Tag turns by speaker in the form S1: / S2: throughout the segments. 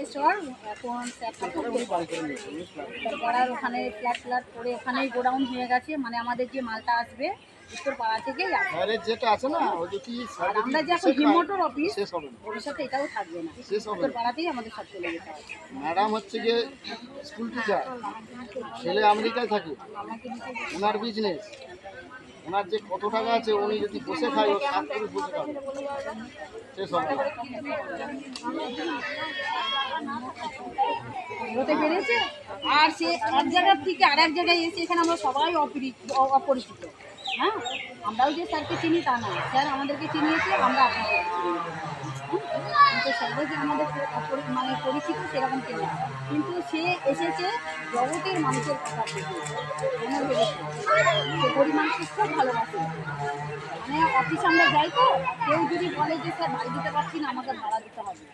S1: তারকেশ্বর এখন পাড়ার ওখানে ফ্ল্যাট করে ওখানেই গোডাউন হয়ে গেছে, মানে আমাদের যে মালটা আসবে উত্তর পাড়া থেকেই আসবে।
S2: যেটা আছে না
S1: আর আমরা যে এখন হিমোটর অফিস, ভবিষ্যতে এটাও থাকবে না, উত্তর পাড়াতেই আমাদের সব চলে যেতে হবে।
S2: ম্যাডাম হচ্ছে গিয়ে স্কুল টিচার, ছেলে আমেরিকায় থাকে, ওনার বিজনেস, ওনার যে কত টাকা আছে উনি যদি বসে খায় ও 7 করে বসে খাবে, শেষ হবে না।
S1: হতে পেরেছে। আর সে এক জায়গার থেকে আর এক জায়গায় এসে এখানে আমরা সবাই অপরিচিত। হ্যাঁ, আমরাও যে স্যারকে চিনি তা না, স্যার আমাদেরকে চিনিয়েছে, আমরা আপনাকে কিন্তু সবাই যে আমাদের মানে পরিচিত সেরকম কেউ না। কিন্তু সে এসেছে জগতের মানুষের কথা থেকে, মনে ভেবেছে সে গরিব মানুষকে খুব ভালোবাসে। মানে অফিসে আমরা যাই তো, কেউ যদি বলে যে স্যার বাড়ি দিতে পারছি না, আমাকে ভাড়া দিতে হবে,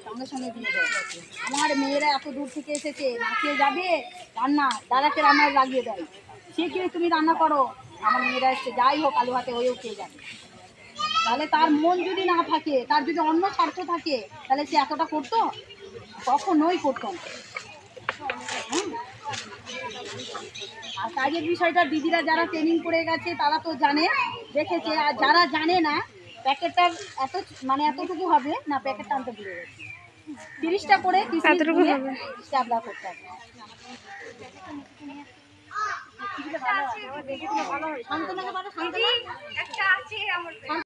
S1: সঙ্গে সঙ্গে দিয়ে দেয়। আমার মেয়েরা এত দূর থেকে এসেছে, না খেয়ে যাবে, রান্না দাদাকে রান্নায় লাগিয়ে দেয়, সে কি তুমি রান্না করো, আমার মেয়েরা এসছে, যাই হোক আলু হাতে হয়েও খেয়ে যাবে। তাহলে তার মন যদি না থাকে, তার যদি অন্য স্বার্থ থাকে, তাহলে সে এতটা করতো? কখনোই করতো না। আর কাজের বিষয়টা দিদিরা যারা ট্রেনিং করে গেছে তারা তো জানে, দেখেছে। আর যারা জানে না, প্যাকেটটা এতটুকু হবে না, প্যাকেটটা আনতে ভুলে গেছে। 30টা করে স্ট্যাবলা করতে হবে। ভালো হয়, শান্তনাকে ভালো, শান্তনা